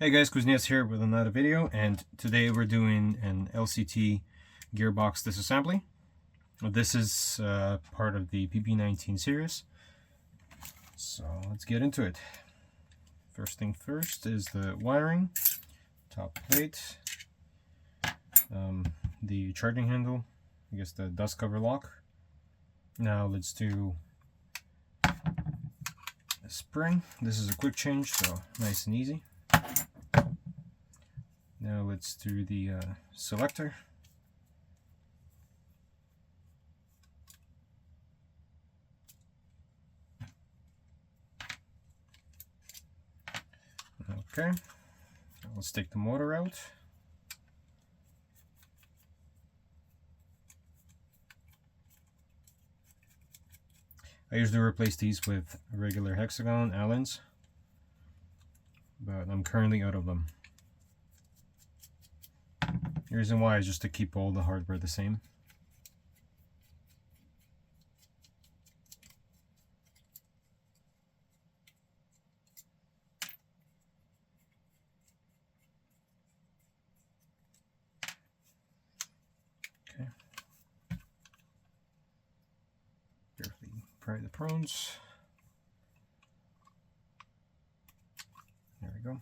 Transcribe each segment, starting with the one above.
Hey guys, Kuznets here with another video, and today we're doing an LCT gearbox disassembly. This is part of the PP19 series, so let's get into it. First thing first is the wiring, top plate, the charging handle, I guess the dust cover lock. Now let's do a spring. This is a quick change, so nice and easy. Now let's do the selector. Okay, let's take the motor out. I usually replace these with regular hexagon Allens, but I'm currently out of them. The reason why is just to keep all the hardware the same. Okay. Carefully pry the prongs. There we go.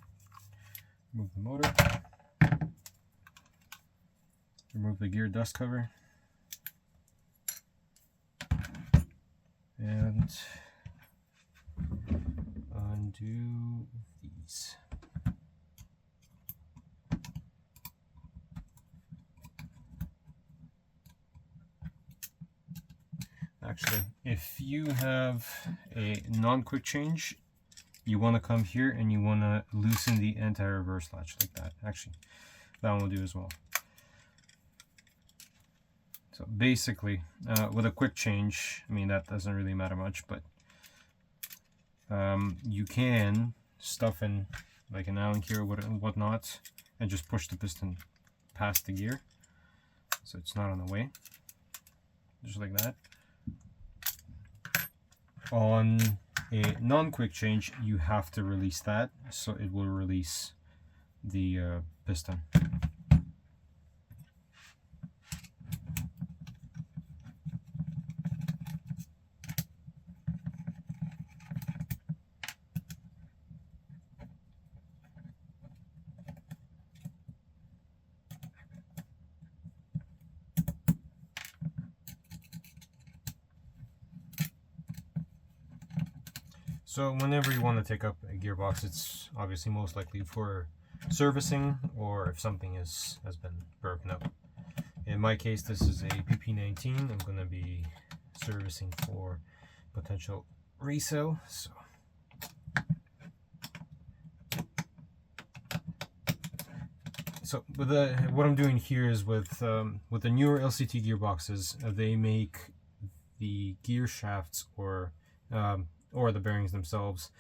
Remove the motor. Remove the gear dust cover, and undo these. Actually, if you have a non-quick change, you want to come here and you want to loosen the anti-reverse latch like that. Actually, that one will do as well. So basically, with a quick change, I mean, that doesn't really matter much, but you can stuff in like an Allen key or whatnot and just push the piston past the gear so it's not on the way, just like that. On a non-quick change, you have to release that, so it will release the piston. So whenever you want to take up a gearbox, it's obviously most likely for servicing or if something has been broken up. In my case, this is a PP19. I'm going to be servicing for potential resale. So with what I'm doing here is with the newer LCT gearboxes, they make the gear shafts or the bearings themselves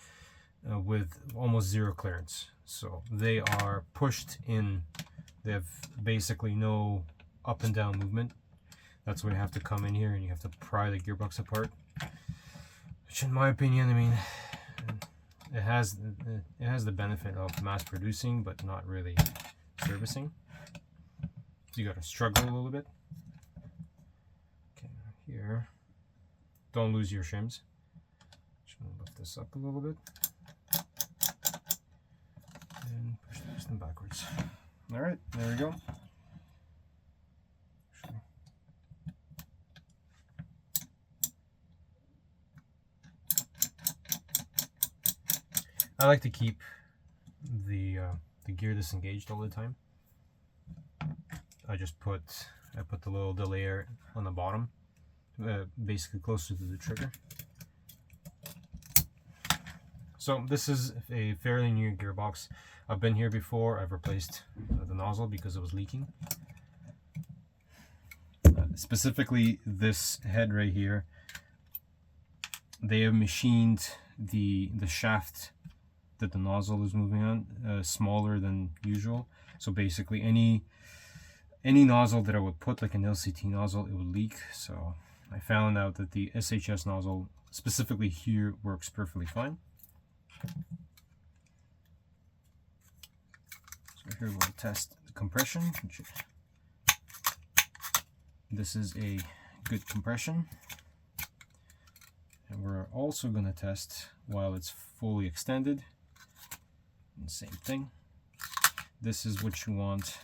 with almost zero clearance. So they are pushed in. They have basically no up and down movement. That's why you have to come in here and you have to pry the gearbox apart. Which, in my opinion, I mean, it has the benefit of mass producing, but not really servicing. So you got to struggle a little bit. Okay, here, don't lose your shims. Just gonna lift this up a little bit and push the piston backwards. All right, there we go. I like to keep the gear disengaged all the time. I put the little delayer on the bottom, basically closer to the trigger. So this is a fairly new gearbox. I've been here before. I've replaced the nozzle because it was leaking. Specifically this head right here, they have machined the shaft that the nozzle is moving on smaller than usual. So basically any nozzle that I would put, like an LCT nozzle, it would leak. So I found out that the SHS nozzle specifically here works perfectly fine. here we'll test the compression. This is a good compression. And we're also going to test while it's fully extended. And same thing. This is what you want.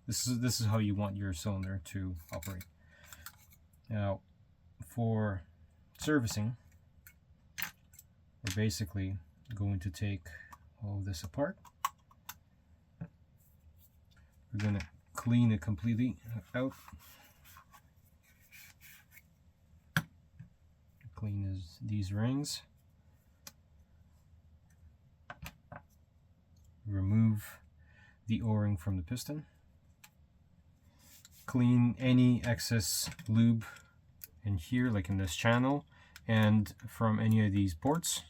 This is how you want your cylinder to operate. Now, for servicing, we're basically going to take all of this apart. We're going to clean it completely out. Clean these rings. Remove the O-ring from the piston. Clean any excess lube in here, like in this channel, and from any of these ports.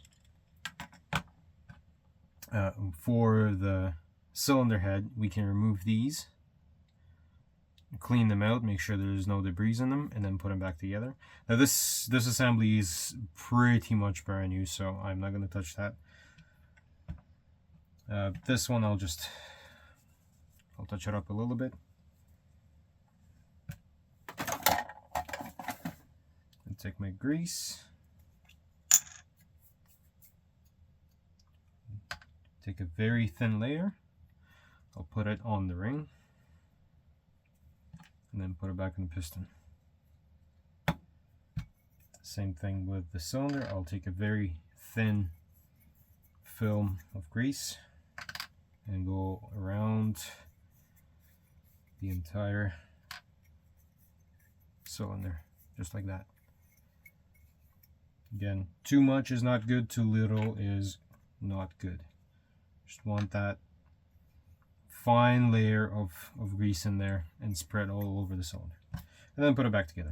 For the cylinder head, we can remove these, clean them out, make sure there's no debris in them, and then put them back together. Now this assembly is pretty much brand new, so I'm not going to touch that. This one I'll touch it up a little bit. And take my grease. Take a very thin layer. I'll put it on the ring. And then put it back in the piston. Same thing with the cylinder. I'll take a very thin film of grease and go around the entire cylinder, just like that. Again, too much is not good, too little is not good. Just want that fine layer of grease in there and spread all over the cylinder. And then put it back together.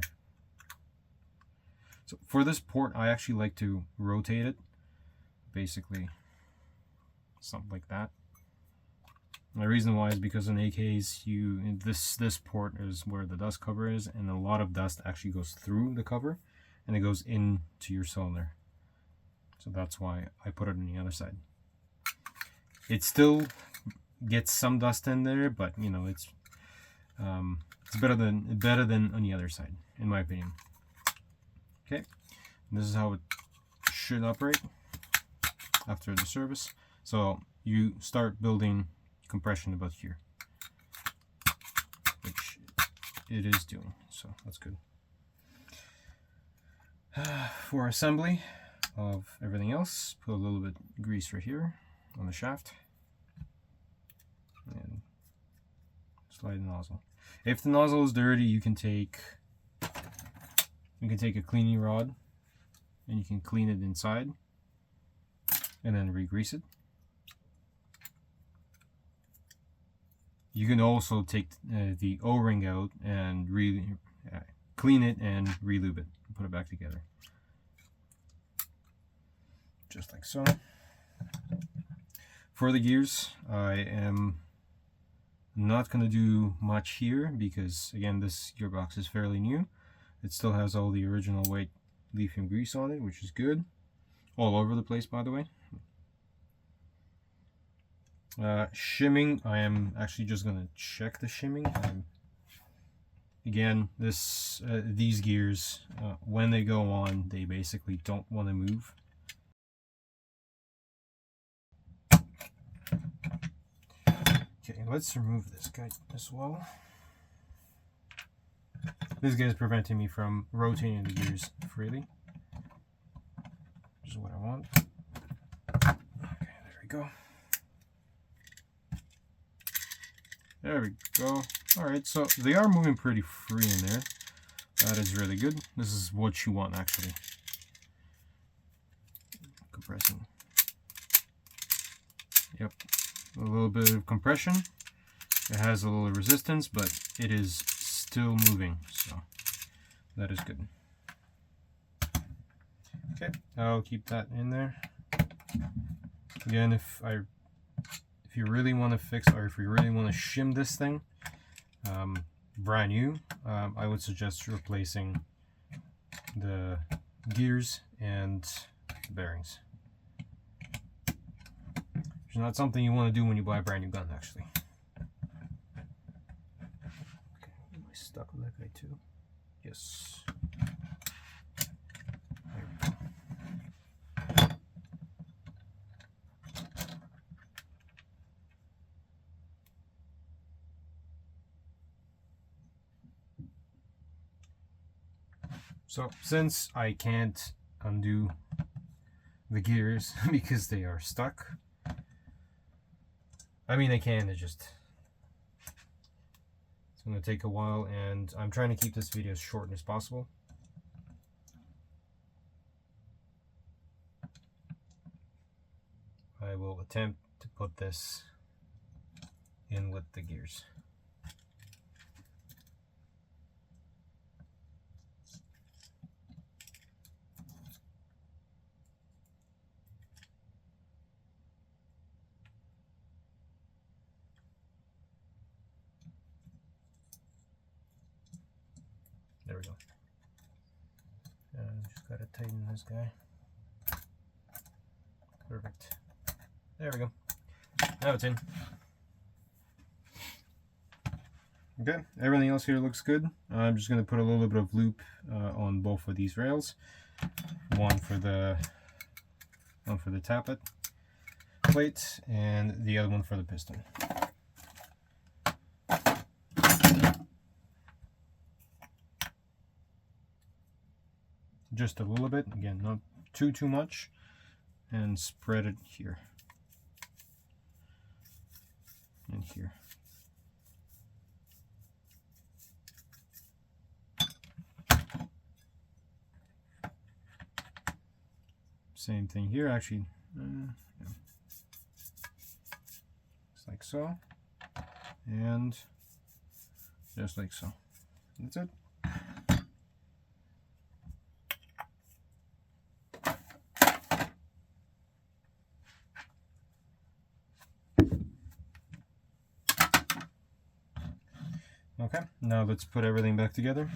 So for this port, I actually like to rotate it. Basically, something like that. And the reason why is because in AKs, this port is where the dust cover is, and a lot of dust actually goes through the cover and it goes into your cylinder. So that's why I put it on the other side. It still gets some dust in there, but you know, it's better than on the other side, in my opinion. Okay, and this is how it should operate after the service. So you start building compression about here, which it is doing, so that's good. For assembly of everything else, put a little bit of grease right here on the shaft and slide the nozzle. If the nozzle is dirty, you can take a cleaning rod and you can clean it inside and then re-grease it. You can also take the O-ring out and clean it and re-lube it and put it back together. Just like so. For the gears, I am not going to do much here because, again, this gearbox is fairly new. It still has all the original white lithium grease on it, which is good. All over the place, by the way. Shimming, I am actually just going to check the shimming. Again, these gears, when they go on, they basically don't want to move. Okay, let's remove this guy as well. This guy is preventing me from rotating the gears freely, which is what I want. Okay, there we go. There we go. Alright, so they are moving pretty free in there. That is really good. This is what you want, actually. Compressing. Yep. A little bit of compression. It has a little resistance, but it is still moving, so that is good. Okay, I'll keep that in there. Again, if you really want to fix, or if you really want to shim this thing brand new, I would suggest replacing the gears and the bearings. Which is not something you want to do when you buy a brand new gun, actually. Okay, am I stuck on that guy too? Yes. There we go. So since I can't undo the gears because they are stuck, I mean I can, it's going to take a while, and I'm trying to keep this video as short as possible. I will attempt to put this in with the gears. There we go. Just gotta tighten this guy. Perfect. There we go. Now it's in. Okay, everything else here looks good. I'm just gonna put a little bit of loop on both of these rails. One for the tappet plate, and the other one for the piston. Just a little bit, again, not too much, and spread it here and here. Same thing here, actually. Yeah. Just like so, and just like so. That's it. Okay, now let's put everything back together.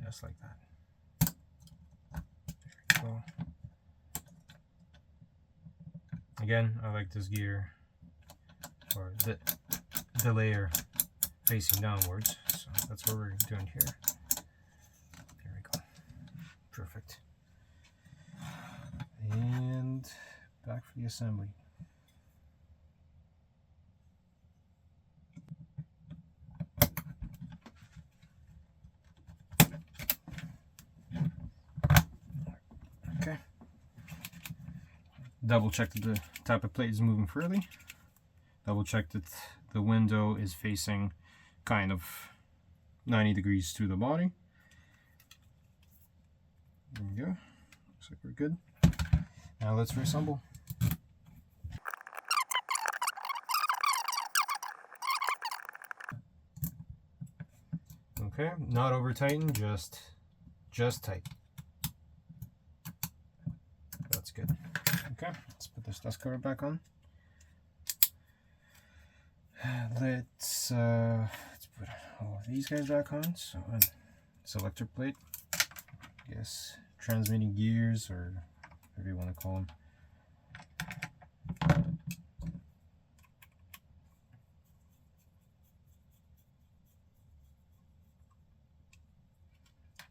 Just like that. There we go. Again, I like this gear, or the layer facing downwards, so that's what we're doing here. There we go. Perfect. And back for the assembly. Okay. Double check that the tappet plate is moving freely. Double check that the window is facing kind of 90 degrees to the body. There we go. Looks like we're good. Now let's reassemble. Okay, not over tighten, just tight. That's good. Okay, let's put this dust cover back on. Let's put all of these guys back on. So, selector plate, I guess, transmitting gears, or whatever you want to call them.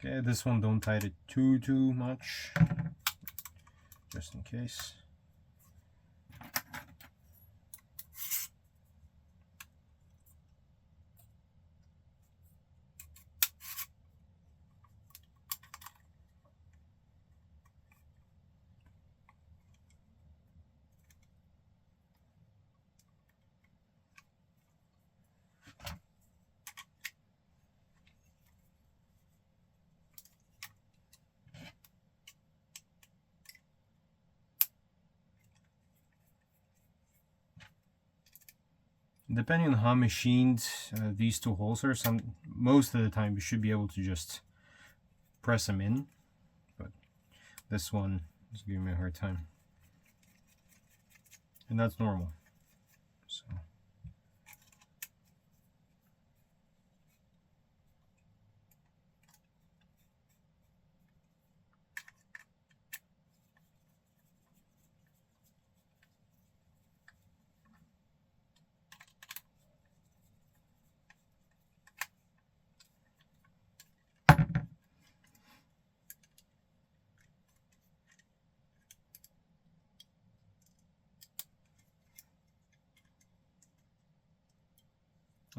Okay, this one don't tighten it too much, just in case. Depending on how machined these two holes are, most of the time you should be able to just press them in, but this one is giving me a hard time, and that's normal. So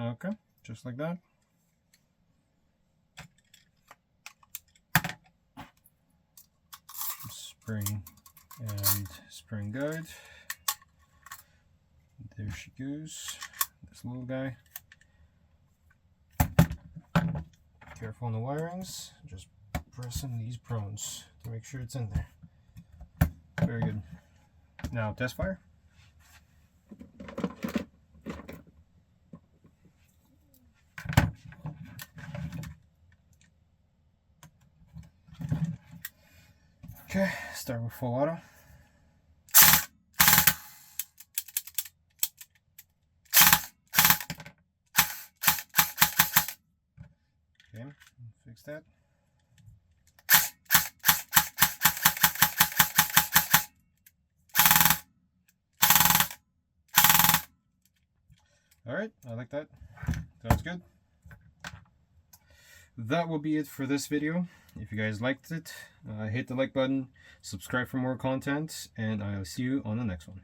okay, just like that. Spring and spring guide. There she goes. This little guy. Careful on the wirings. Just pressing these prones to make sure it's in there. Very good. Now test fire. Okay, start with full auto. Okay, fix that. Alright, I like that. Sounds good. That will be it for this video. If you guys liked it, hit the like button, subscribe for more content, and I'll see you on the next one.